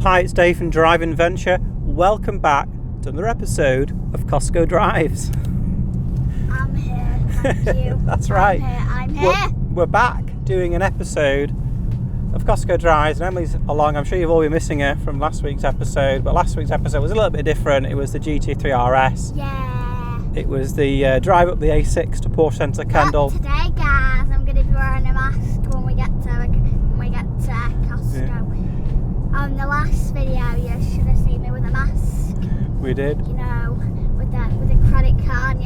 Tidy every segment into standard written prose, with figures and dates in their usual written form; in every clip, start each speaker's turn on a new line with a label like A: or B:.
A: Hi, it's Dave from Driving Venture. Welcome back to another episode of Costco Drives.
B: I'm here, thank you.
A: That's right.
B: I'm here.
A: We're back doing an episode of Costco Drives, and Emily's along. I'm sure you've all been missing her from last week's episode, but last week's episode was a little bit different. It was the GT3 RS.
B: Yeah.
A: It was the drive up the A6 to Porsche Centre Kendall.
B: But today, guys, I'm going to be wearing a mask when we get to Costco.
A: Yeah.
B: On the last video, you should have seen me with a mask.
A: We did.
B: You know, with the credit card,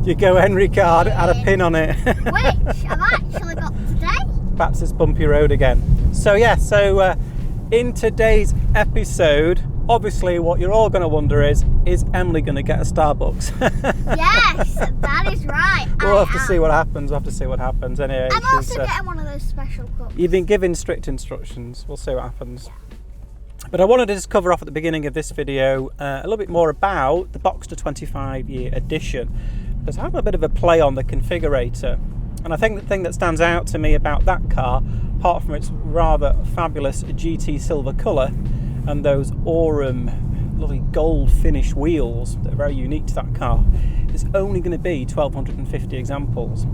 A: Your Go Henry card had a pin on it.
B: which I've actually got today.
A: Back to this bumpy road again. So in today's episode, obviously what you're all going to wonder is Emily going to get a Starbucks?
B: Yes, that is right.
A: We'll have to see what happens. Anyway,
B: I'm also getting one of those special cups.
A: you've been given strict instructions. We'll see what happens. But I wanted to just cover off at the beginning of this video a little bit more about the Boxster 25-year edition, because I have a bit of a play on the configurator. And I think the thing that stands out to me about that car, apart from its rather fabulous GT silver colour and those Aurum lovely gold finish wheels that are very unique to that car, there's only going to be 1,250 examples.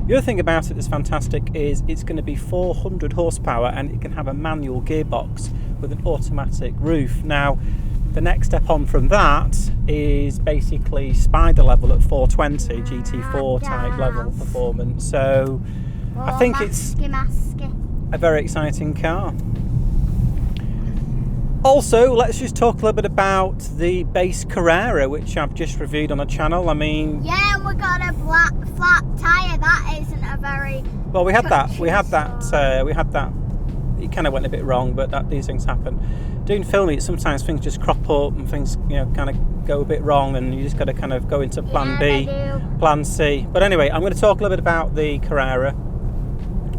A: The other thing about it that's fantastic is it's going to be 400 horsepower and it can have a manual gearbox with an automatic roof. Now, the next step on from that is basically Spider level at 420, GT4 type level performance. So I think it's a very exciting car. Also, let's just talk a little bit about the base Carrera, which I've just reviewed on the channel. I mean,
B: yeah, and we got a black flat tyre. That isn't a very
A: well. We had that. It kind of went a bit wrong, but these things happen. Doing filming, sometimes things just crop up and things, kind of go a bit wrong, and you just got to kind of go into Plan B, Plan C. But anyway, I'm going to talk a little bit about the Carrera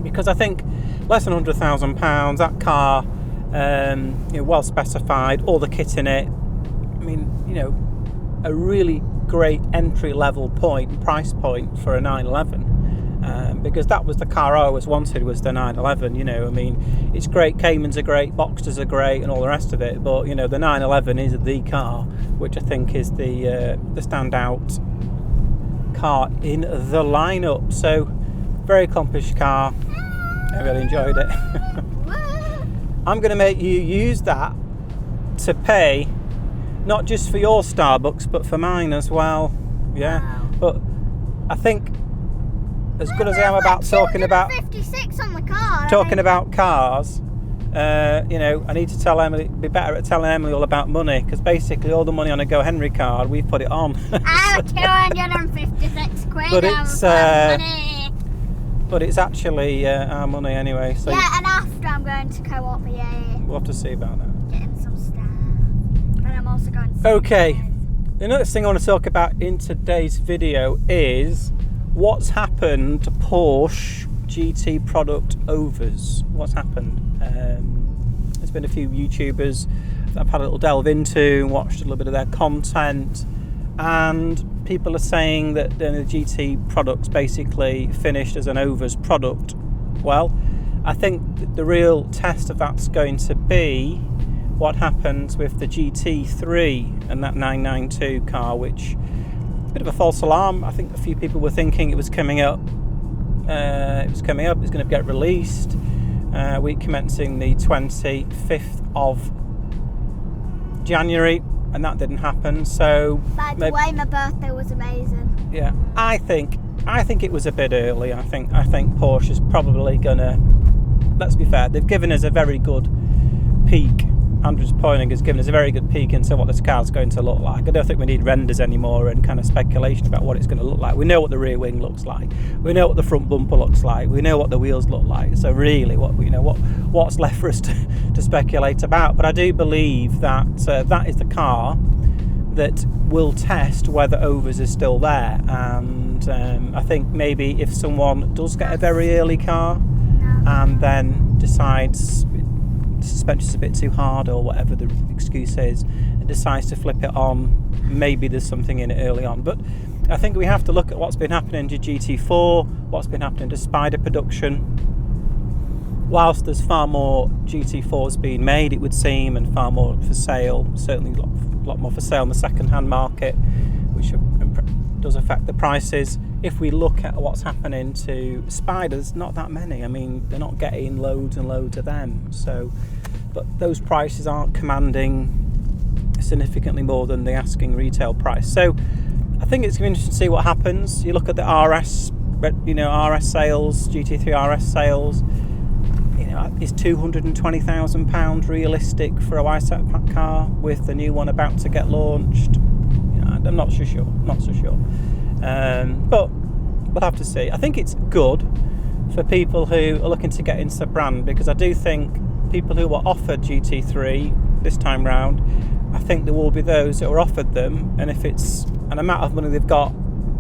A: because I think less than £100,000. That car. Well specified, all the kit in it. I mean, a really great entry level price point for a 911, because that was the car I always wanted, was the 911. I mean, it's great, Caymans are great, Boxsters are great, and all the rest of it. But the 911 is the car, which I think is the standout car in the lineup. So, very accomplished car. I really enjoyed it. I'm going to make you use that to pay, not just for your Starbucks, but for mine as well. Yeah.
B: Wow.
A: But I think, as good as I am about talking about
B: 56 on the car,
A: about cars, I need to tell Emily, be better at telling Emily all about money, because basically all the money on a Go Henry card, we've put it on.
B: 256 quid.
A: But it's But it's actually our money anyway. So
B: yeah, and after I'm going to Co-op,
A: we'll have to see about that.
B: Getting some stuff. And I'm also going to
A: Okay, the next thing I want to talk about in today's video is what's happened to Porsche GT product overs. What's happened? There's been a few YouTubers that I've had a little delve into and watched a little bit of their content, and people are saying that the GT product's basically finished as an overs product. Well, I think the real test of that's going to be what happens with the GT3 and that 992 car, which a bit of a false alarm. I think a few people were thinking it was coming up. It's going to get released week commencing the 25th of January. And that didn't happen. So
B: by the way, my birthday was amazing.
A: Yeah, I think it was a bit early. I think Porsche's probably gonna. Let's be fair. They've given us a very good peek. Andrew's Pointing has given us a very good peek into what this car's going to look like. I don't think we need renders anymore and kind of speculation about what it's going to look like. We know what the rear wing looks like. We know what the front bumper looks like. We know what the wheels look like. So really, what's left for us to speculate about? But I do believe that that is the car that will test whether overs is still there. And I think maybe if someone does get a very early car and then decides suspension's a bit too hard or whatever the excuse is, and decides to flip it on, maybe there's something in it early on. But I think we have to look at what's been happening to GT4, what's been happening to Spider production, whilst there's far more GT4s being made, it would seem, and far more for sale, certainly a lot more for sale in the second-hand market, which does affect the prices. If we look at what's happening to Spiders, not that many. I mean, they're not getting loads and loads of them. So, but those prices aren't commanding significantly more than the asking retail price. So, I think it's going to be interesting to see what happens. You look at the RS, RS sales, GT3 RS sales. Is £220,000 realistic for a YSAT car with the new one about to get launched? I'm not so sure. But we'll have to see. I think it's good for people who are looking to get into the brand, because I do think people who were offered GT3 this time round, I think there will be those that were offered them, and if it's an amount of money they've got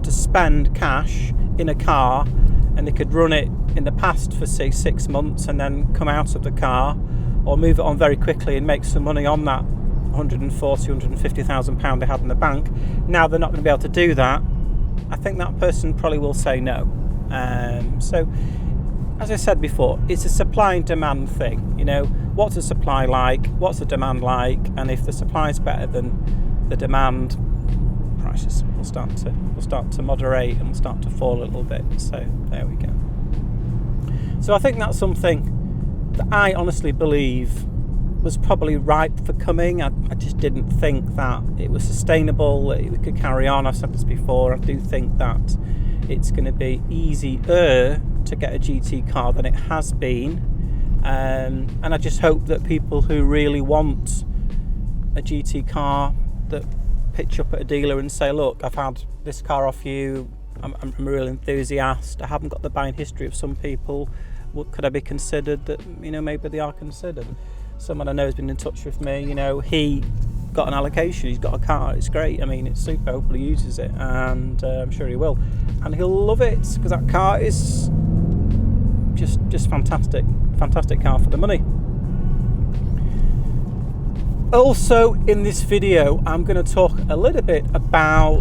A: to spend cash in a car, and they could run it in the past for say 6 months and then come out of the car, or move it on very quickly and make some money on that £150,000 they had in the bank. Now they're not going to be able to do that. I think that person probably will say no. So, as I said before, it's a supply and demand thing. What's the supply like? What's the demand like? And if the supply is better than the demand, prices will start to moderate and will start to fall a little bit. So there we go. So I think that's something that I honestly believe was probably ripe for coming. I just didn't think that it was sustainable, that it could carry on. I've said this before. I do think that it's going to be easier to get a GT car than it has been, and I just hope that people who really want a GT car that pitch up at a dealer and say, look, I've had this car off you, I'm a real enthusiast, I haven't got the buying history of some people, could I be considered? That maybe they are considered. Someone I know has been in touch with me. He got an allocation, he's got a car, it's great, I mean, it's super, hopefully he uses it, and I'm sure he will, and he'll love it, because that car is just fantastic car for the money. Also in this video I'm going to talk a little bit about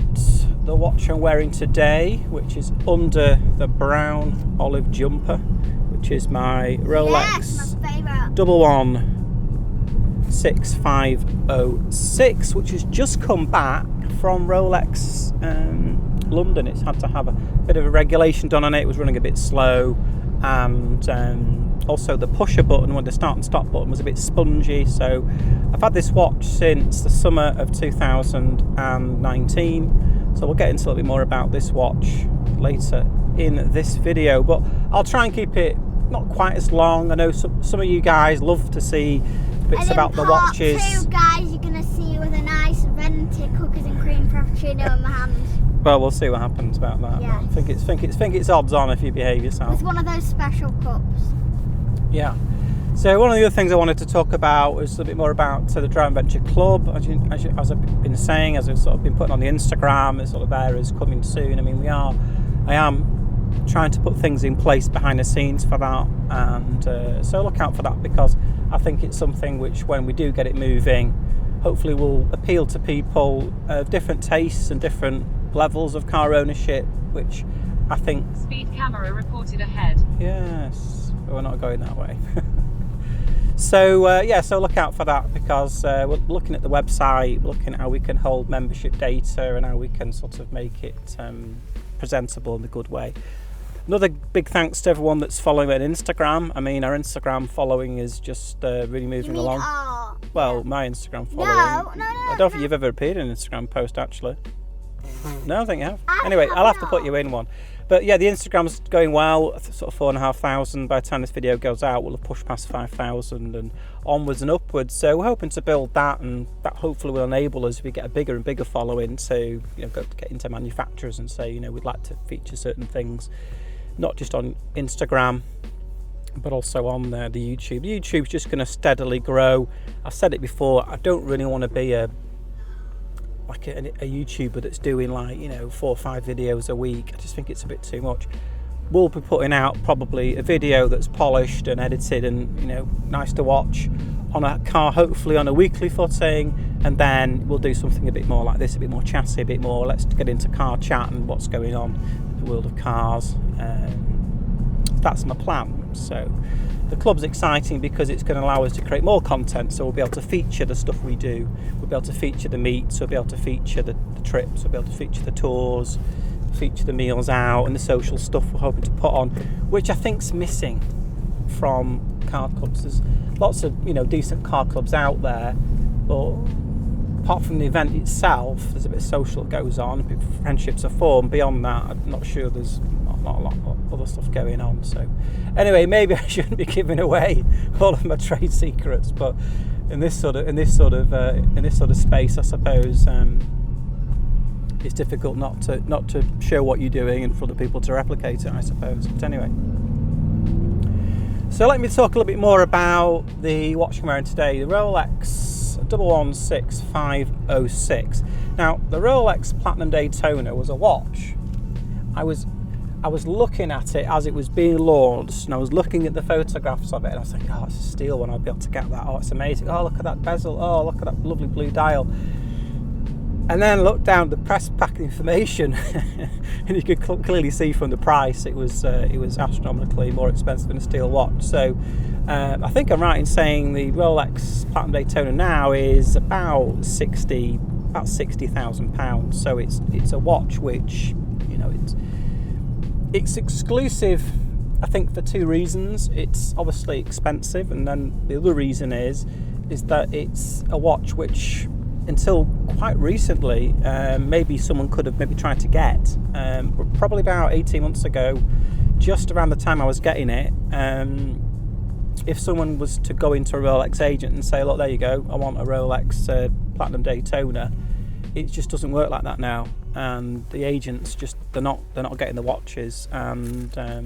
A: the watch I'm wearing today, which is under the brown olive jumper, which is my Rolex double one 6506, which has just come back from Rolex London. It's had to have a bit of a regulation done on it. It was running a bit slow, and also the pusher button, when the start and stop button, was a bit spongy. So I've had this watch since the summer of 2019, so we'll get into a little bit more about this watch later in this video, but I'll try and keep it not quite as long. I know some of you guys love to see bits about the watches.
B: Part 2, guys, you're going to see with a nice vented cookies and cream frappuccino in my hands.
A: Well, we'll see what happens about that.
B: Yeah.
A: I think it's odds on if you behave yourself.
B: It's one of those special cups.
A: Yeah. So one of the other things I wanted to talk about was a little bit more about the Drive Venture Club. As I've been saying, as I've sort of been putting on the Instagram, it's sort of there is coming soon. I mean, I am trying to put things in place behind the scenes for that, and so look out for that, because I think it's something which, when we do get it moving, hopefully will appeal to people of different tastes and different levels of car ownership, which I think...
C: Speed camera reported ahead.
A: Yes, but we're not going that way. So so look out for that, because we're looking at the website, looking at how we can hold membership data and how we can sort of make it presentable in a good way. Another big thanks to everyone that's following on Instagram. I mean, our Instagram following is just really moving along. Well, my Instagram following.
B: No.
A: I don't think you've ever appeared in an Instagram post, actually. No, I think you have. Anyway, I'll have to put you in one. But yeah, the Instagram's going well, sort of 4,500. By the time this video goes out, we'll have pushed past 5,000 and onwards and upwards. So we're hoping to build that, and that hopefully will enable us, if we get a bigger and bigger following, to get into manufacturers and say, we'd like to feature certain things, not just on Instagram, but also on the YouTube. The YouTube's just going to steadily grow. I've said it before, I don't really want to be a YouTuber that's doing 4 or 5 videos a week. I just think it's a bit too much. We'll be putting out probably a video that's polished and edited and nice to watch on a car, hopefully on a weekly footing, and then we'll do something a bit more like this, a bit more chatty, a bit more let's get into car chat and what's going on in the world of cars. That's my plan. So The club's exciting because it's going to allow us to create more content, so we'll be able to feature the stuff we do, we'll be able to feature the meets, we'll be able to feature the trips, we'll be able to feature the tours, feature the meals out and the social stuff we're hoping to put on, which I think's missing from car clubs. There's lots of decent car clubs out there, but apart from the event itself, there's a bit of social that goes on, friendships are formed. Beyond that, I'm not sure there's not a lot of other stuff going on. So anyway, maybe I shouldn't be giving away all of my trade secrets, but in this sort of space, I suppose it's difficult not to show what you're doing and for other people to replicate it, I suppose. But anyway, so let me talk a little bit more about the watch I'm wearing today, the Rolex 116506. Now, the Rolex Platinum Daytona was a watch. I was looking at it as it was being launched, and I was looking at the photographs of it, and I was thinking, oh, it's a steel one, I'll be able to get that. Oh, it's amazing. Oh, look at that bezel. Oh, look at that lovely blue dial. And then I looked down at the press pack information, and you could clearly see from the price it was astronomically more expensive than a steel watch. So I think I'm right in saying the Rolex Platinum Daytona now is about £60,000. So it's a watch which it's exclusive, I think, for two reasons. It's obviously expensive, and then the other reason is that it's a watch which, until quite recently, maybe someone could have maybe tried to get. But probably about 18 months ago, just around the time I was getting it, if someone was to go into a Rolex agent and say, look, there you go, I want a Rolex Platinum Daytona, it just doesn't work like that now. And the agents they're not getting the watches. And I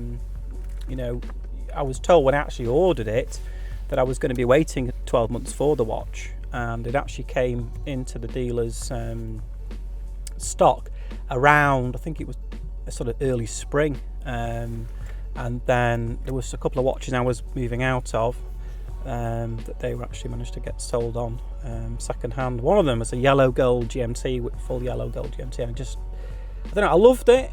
A: was told when I actually ordered it that I was going to be waiting 12 months for the watch, and it actually came into the dealer's stock around, I think it was a sort of early spring, and then there was a couple of watches I was moving out of that they were actually managed to get sold on second hand. One of them was a yellow gold GMT, with full yellow gold GMT, and I don't know, I loved it,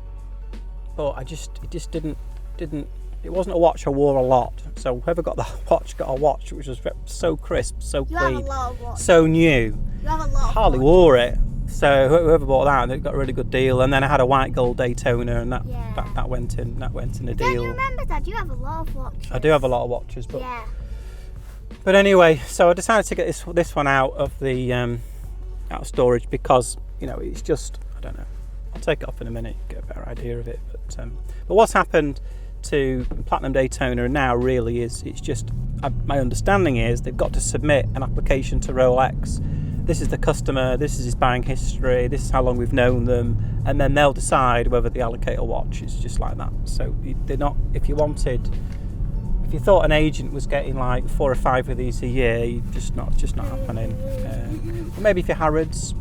A: but it just didn't. It wasn't a watch I wore a lot. So whoever got that watch got a watch which was so crisp, so clean, so new.
B: You have a lot.
A: Hardly wore it. So whoever bought that, they got a really good deal. And then I had a white gold Daytona, and that went in the deal.
B: Don't you remember, Dad? You have a lot of watches.
A: I do have a lot of watches, but But anyway, so I decided to get this one out of the out of storage because it's just, I don't know. I'll take it off in a minute, get a better idea of it. But what's happened to Platinum Daytona now really is, it's just, my understanding is they've got to submit an application to Rolex. This is the customer, this is his buying history, this is how long we've known them, and then they'll decide whether they allocate a watch. It's just like that. So they're not, if you thought an agent was getting like 4 or 5 of these a year, just not happening. Maybe if you're Harrods,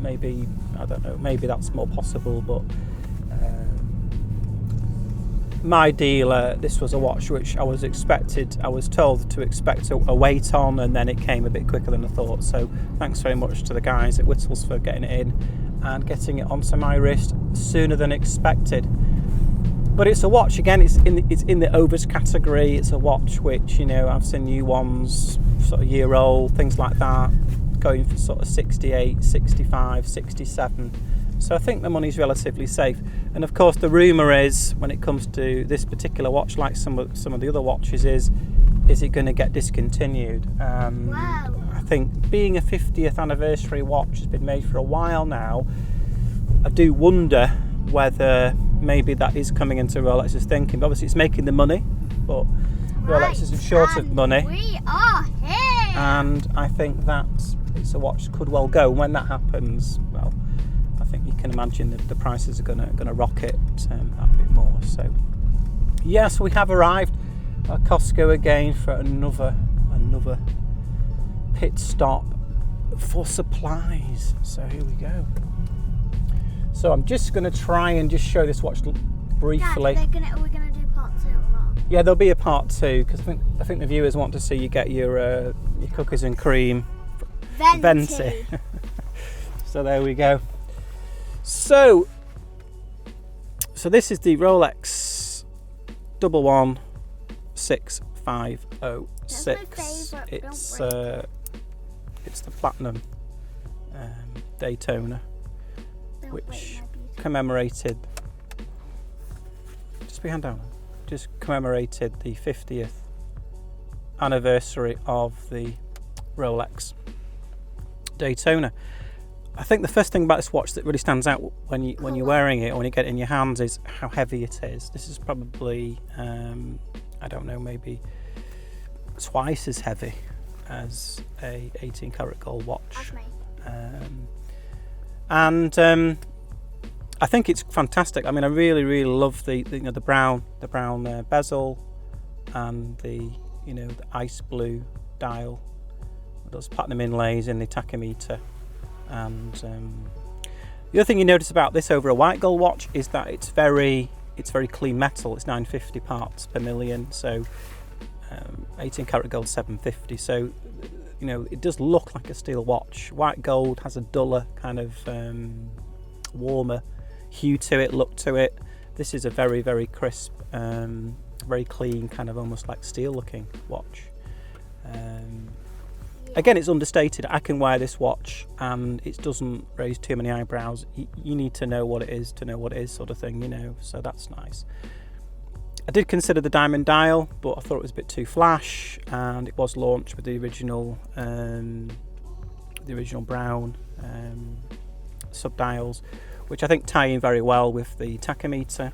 A: maybe, I don't know, maybe that's more possible, but my dealer, this was a watch which I was told to expect a wait on, and then it came a bit quicker than I thought. So thanks very much to the guys at Whittles for getting it in and getting it onto my wrist sooner than expected. But it's a watch, again, it's in the overs category. It's a watch which, I've seen new ones, sort of year old, things like that, going for sort of 68, 65, 67. So I think the money's relatively safe. And of course the rumour is, when it comes to this particular watch, like some of the other watches, is it going to get discontinued?
B: Wow.
A: I think being a 50th anniversary watch has been made for a while now. I do wonder whether maybe that is coming into Rolex's thinking. But obviously it's making the money, but Rolex isn't short of money.
B: We are here.
A: And I think that it's a watch could well go. When that happens, well, I think you can imagine that the prices are going to rocket a bit more. So yes, we have arrived at Costco again for another pit stop for supplies. So here we go. So I'm just going to try and just show this watch briefly.
B: Dad, are we going to do part 2 or not?
A: Yeah, there'll be a part 2 because I think the viewers want to see you get your cookies and cream venti. So there we go. So this is the Rolex 116506. 6506.
B: That's my favourite,
A: It's the platinum Daytona, which commemorated just commemorated the 50th anniversary of the Rolex Daytona. I think the first thing about this watch that really stands out when you're wearing it or when you get it in your hands is how heavy it is. This is probably I don't know, maybe twice as heavy as a 18 karat gold watch. I think it's fantastic. I mean, I really love the brown bezel and the ice blue dial, those platinum inlays in the tachometer. And the other thing you notice about this over a white gold watch is that it's very clean metal. It's 950 parts per million, so 18 karat gold 750. So it does look like a steel watch. White gold has a duller kind of warmer hue to it, look to it. This is a very crisp, very clean, kind of almost like steel looking watch. Again, it's understated. I can wear this watch and it doesn't raise too many eyebrows. You need to know what it is to know what it is, sort of thing, so that's nice. I did consider the diamond dial, but I thought it was a bit too flash, and it was launched with the original brown sub-dials, which I think tie in very well with the tachometer.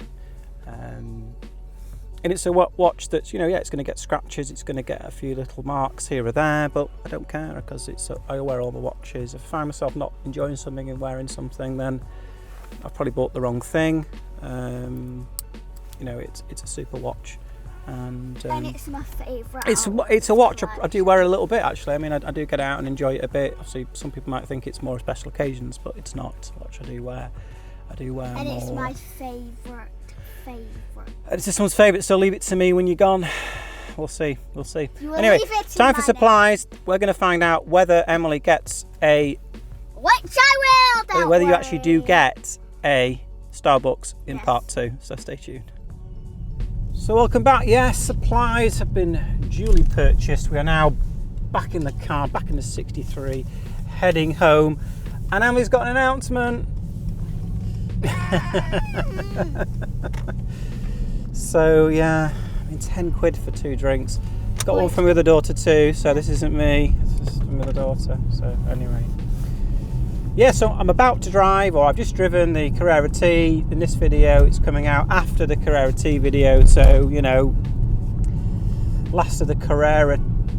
A: And it's a watch that's, it's going to get scratches, it's going to get a few little marks here or there, but I don't care because I wear all the watches. If I find myself not enjoying something and wearing something, then I've probably bought the wrong thing. It's a super watch, and
B: it's my favourite.
A: It's a watch I do wear a little bit, actually. I mean, I do get out and enjoy it a bit. Obviously, some people might think it's more special occasions, but it's not. It's a watch I do wear. And more.
B: It's my favourite.
A: It's this one's favourite, so leave it to me when you're gone. We'll see. Anyway, time for supplies. We're going to find out whether Emily gets
B: which I will.
A: Whether you actually do get a Starbucks in part 2. So stay tuned. So welcome back. Yes, supplies have been duly purchased. We are now back in the car, back in the 63, heading home. And Emily's got an announcement. So yeah, 10 quid for 2 drinks. Got one from the other daughter too, so this isn't me, this is from the other daughter. So anyway, yeah, so I'm about to drive, or I've just driven the Carrera T. In this video, it's coming out after the Carrera T video, so last of the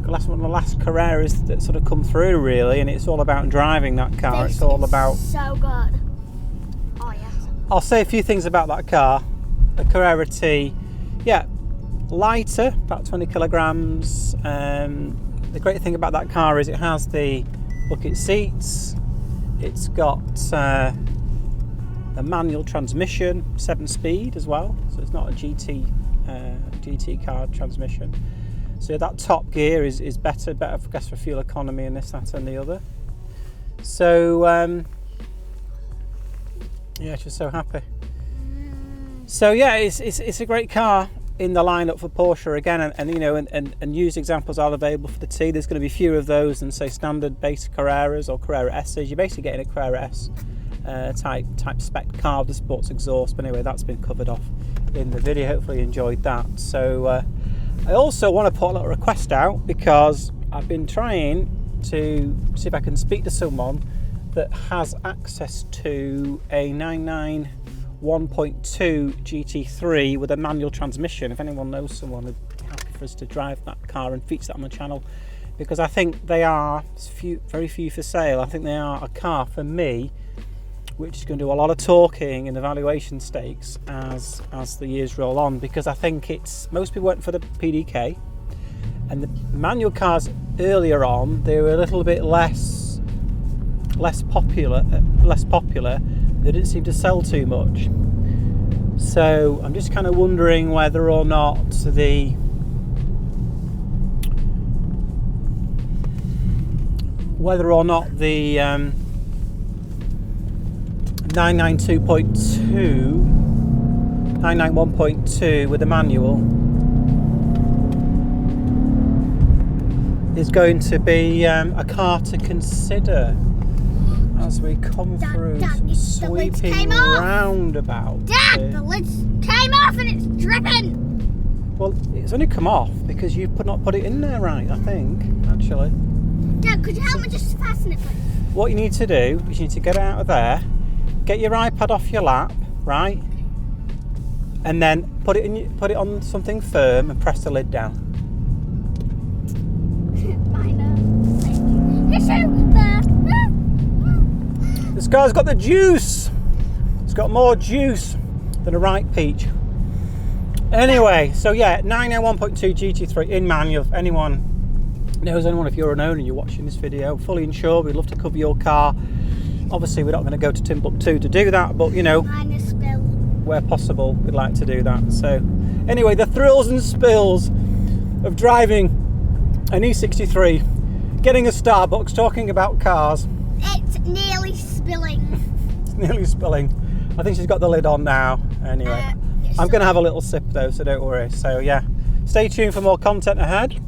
A: last Carreras that sort of come through, really, and it's all about driving that car. It's all about
B: so good. Oh yes.
A: I'll say a few things about that car. The Carrera T, lighter, about 20 kilograms. The great thing about that car is it has the bucket seats. It's got a manual transmission, 7-speed as well, so it's not a GT car transmission. So that top gear is better, I guess, for fuel economy and this, that and the other. So she's so happy. So yeah, it's a great car in the lineup for Porsche again, and used examples are available for the T. There's going to be fewer of those than say standard base Carreras or Carrera S's. You're basically getting a Carrera S type spec car with the sports exhaust. But anyway, that's been covered off in the video. Hopefully you enjoyed that. So I also want to put a little request out, because I've been trying to see if I can speak to someone that has access to a 99 1.2 GT3 with a manual transmission. If anyone knows someone, who'd be happy for us to drive that car and feature that on the channel, because I think they are very few for sale. I think they are a car for me, which is going to do a lot of talking and evaluation stakes as the years roll on, because I think most people went for the PDK, and the manual cars earlier on, they were a little bit less popular. They didn't seem to sell too much. So I'm just kind of wondering whether or not the 991.2 with a manual is going to be a car to consider as we come through some sweeping roundabouts.
B: Dad, the lids came off and it's dripping.
A: Well, it's only come off because you've not put it in there right, I think, actually.
B: Dad, could you help me just fasten it, please?
A: What you need to do is you need to get it out of there, get your iPad off your lap, right? And then put it on something firm and press the lid down. This car's got the juice. It's got more juice than a ripe peach. Anyway, so yeah, 991.2 GT3 in manual. If anyone knows anyone, if you're an owner and you're watching this video, fully insured, we'd love to cover your car. Obviously, we're not going to go to Timbuktu to do that, but you know, where possible, we'd like to do that. So anyway, the thrills and spills of driving an E63, getting a Starbucks, talking about cars.
B: It's nearly spilling.
A: It's nearly spilling. I think she's got the lid on now. Anyway, I'm going to have a little sip though, so don't worry. So yeah, stay tuned for more content ahead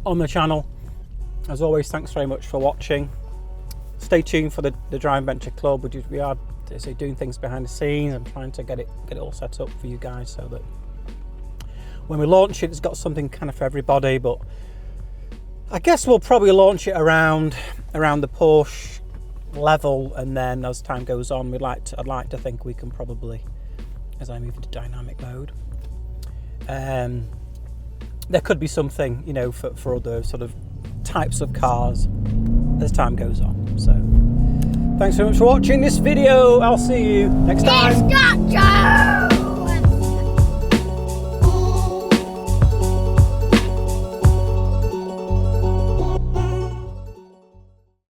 A: on the channel. As always, thanks very much for watching. Stay tuned for the Driving Venture Club. We are doing things behind the scenes and trying to get it all set up for you guys so that when we launch it, it's got something kind of for everybody. But I guess we'll probably launch it around the Porsche level, and then as time goes on, I'd like to think we can probably, as I move into dynamic mode, there could be something, you know, for other sort of types of cars as time goes on. So thanks so much for watching this video. I'll see you next time.